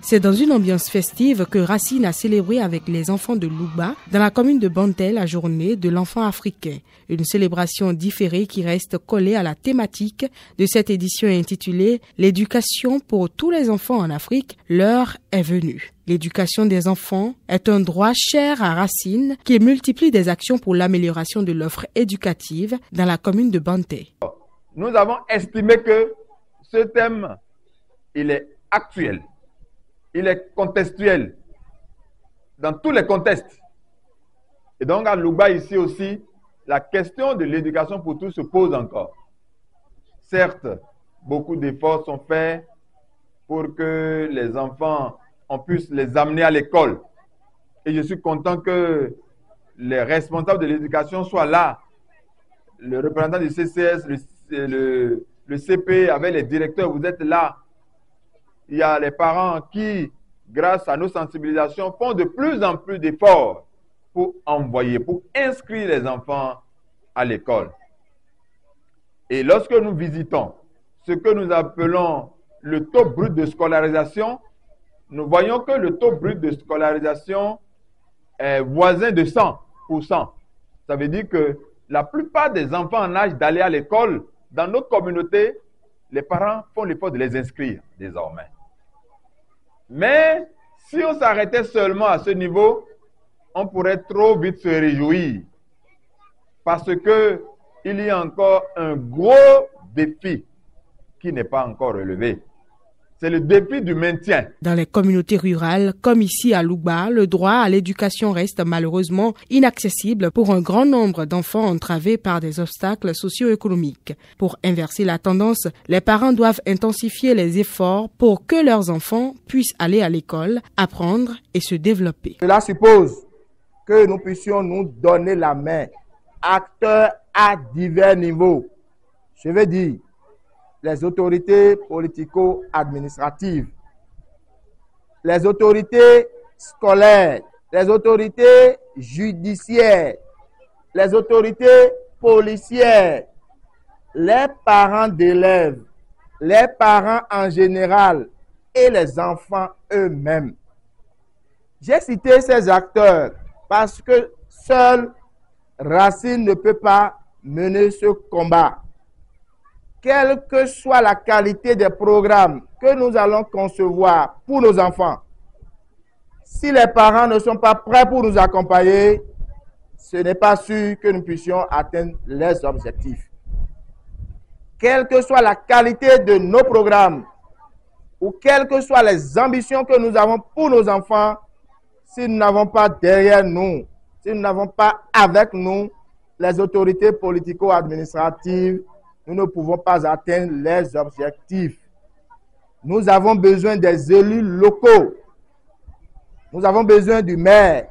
C'est dans une ambiance festive que Racine a célébré avec les enfants de Louba, dans la commune de Bantel, la journée de l'enfant africain. Une célébration différée qui reste collée à la thématique de cette édition intitulée « L'éducation pour tous les enfants en Afrique, l'heure est venue ». L'éducation des enfants est un droit cher à Racine qui multiplie des actions pour l'amélioration de l'offre éducative dans la commune de Bantel. Nous avons estimé que ce thème, il est actuel. Il est contextuel dans tous les contextes. Et donc à Louba ici aussi, la question de l'éducation pour tous se pose encore. Certes, beaucoup d'efforts sont faits pour que les enfants, on puisse les amener à l'école. Et je suis content que les responsables de l'éducation soient là. Le représentant du CCS, le CP avec les directeurs, vous êtes là. Il y a les parents qui, grâce à nos sensibilisations, font de plus en plus d'efforts pour envoyer, pour inscrire les enfants à l'école. Et lorsque nous visitons ce que nous appelons le taux brut de scolarisation, nous voyons que le taux brut de scolarisation est voisin de 100%. Ça veut dire que la plupart des enfants en âge d'aller à l'école, dans notre communauté, les parents font l'effort de les inscrire désormais. Mais si on s'arrêtait seulement à ce niveau, on pourrait trop vite se réjouir. Parce que il y a encore un gros défi qui n'est pas encore relevé. C'est le défi du maintien. Dans les communautés rurales, comme ici à Louba, le droit à l'éducation reste malheureusement inaccessible pour un grand nombre d'enfants entravés par des obstacles socio-économiques. Pour inverser la tendance, les parents doivent intensifier les efforts pour que leurs enfants puissent aller à l'école, apprendre et se développer. Cela suppose que nous puissions nous donner la main, acteurs à divers niveaux. Je veux dire, les autorités politico-administratives, les autorités scolaires, les autorités judiciaires, les autorités policières, les parents d'élèves, les parents en général et les enfants eux-mêmes. J'ai cité ces acteurs parce que seul Racine ne peut pas mener ce combat. Quelle que soit la qualité des programmes que nous allons concevoir pour nos enfants, si les parents ne sont pas prêts pour nous accompagner, ce n'est pas sûr que nous puissions atteindre les objectifs. Quelle que soit la qualité de nos programmes, ou quelles que soient les ambitions que nous avons pour nos enfants, si nous n'avons pas derrière nous, si nous n'avons pas avec nous les autorités politico-administratives, nous ne pouvons pas atteindre les objectifs. Nous avons besoin des élus locaux. Nous avons besoin du maire.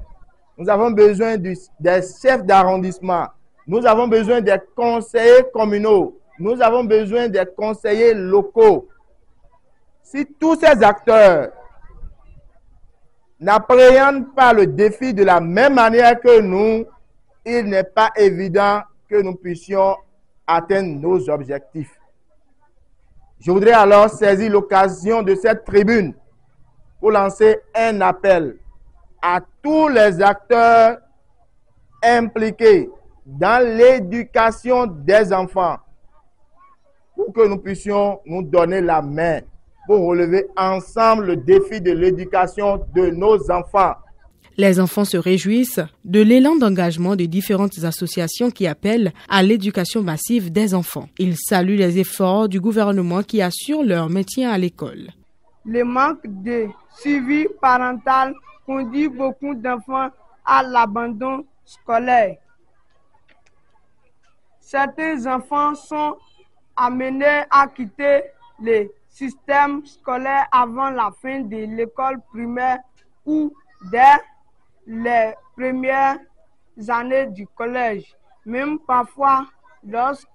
Nous avons besoin des chefs d'arrondissement. Nous avons besoin des conseillers communaux. Nous avons besoin des conseillers locaux. Si tous ces acteurs n'appréhendent pas le défi de la même manière que nous, il n'est pas évident que nous puissions atteindre nos objectifs. Je voudrais alors saisir l'occasion de cette tribune pour lancer un appel à tous les acteurs impliqués dans l'éducation des enfants pour que nous puissions nous donner la main pour relever ensemble le défi de l'éducation de nos enfants. Les enfants se réjouissent de l'élan d'engagement de différentes associations qui appellent à l'éducation massive des enfants. Ils saluent les efforts du gouvernement qui assure leur maintien à l'école. Le manque de suivi parental conduit beaucoup d'enfants à l'abandon scolaire. Certains enfants sont amenés à quitter le système scolaire avant la fin de l'école primaire ou dès les premières années du collège, même parfois lorsque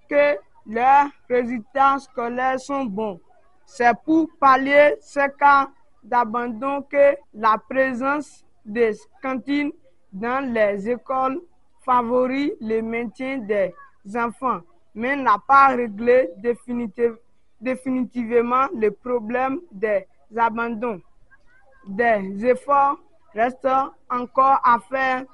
leurs résultats scolaires sont bons. C'est pour pallier ce cas d'abandon que la présence des cantines dans les écoles favorise le maintien des enfants, mais n'a pas réglé définitivement le problème des abandons. Des efforts restent encore à faire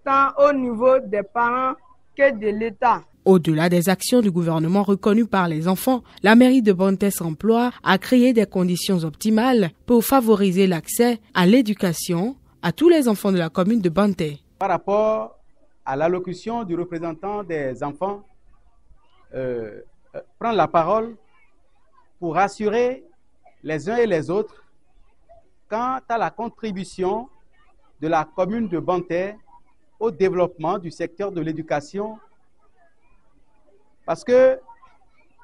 tant au niveau des parents que de l'État. Au-delà des actions du gouvernement reconnues par les enfants, la mairie de Bonté s'emploie à créer des conditions optimales pour favoriser l'accès à l'éducation à tous les enfants de la commune de Bonté. Par rapport à l'allocution du représentant des enfants, prendre la parole pour rassurer les uns et les autres quant à la contribution de la commune de Bonté au développement du secteur de l'éducation. Parce que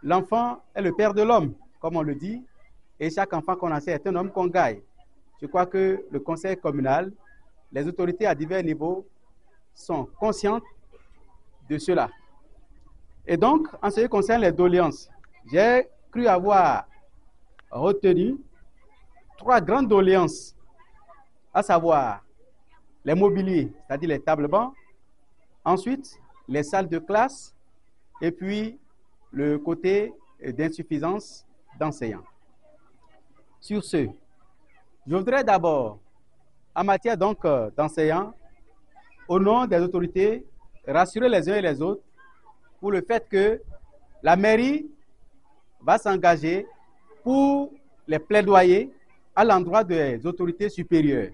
l'enfant est le père de l'homme, comme on le dit, et chaque enfant qu'on a, c'est un homme qu'on gagne. Je crois que le conseil communal, les autorités à divers niveaux sont conscientes de cela. Et donc, en ce qui concerne les doléances, j'ai cru avoir retenu 3 grandes doléances, à savoir les mobiliers, c'est-à-dire les tables-bancs, ensuite les salles de classe, et puis le côté d'insuffisance d'enseignants. Sur ce, je voudrais d'abord, en matière donc d'enseignants, au nom des autorités, rassurer les uns et les autres pour le fait que la mairie va s'engager pour les plaidoyer à l'endroit des autorités supérieures.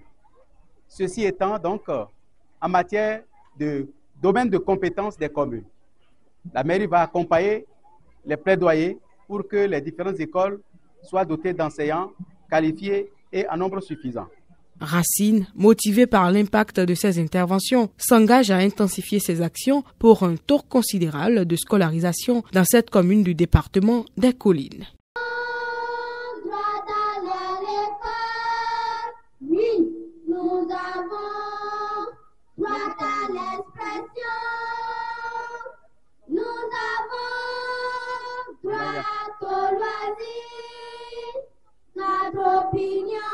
Ceci étant donc en matière de domaine de compétences des communes. La mairie va accompagner les plaidoyers pour que les différentes écoles soient dotées d'enseignants qualifiés et en nombre suffisant. Racine, motivé par l'impact de ces interventions, s'engage à intensifier ses actions pour un taux considérable de scolarisation dans cette commune du département des Collines. Oui, nous avons droit à l'expression. Nous avons droit au loisir. Notre opinion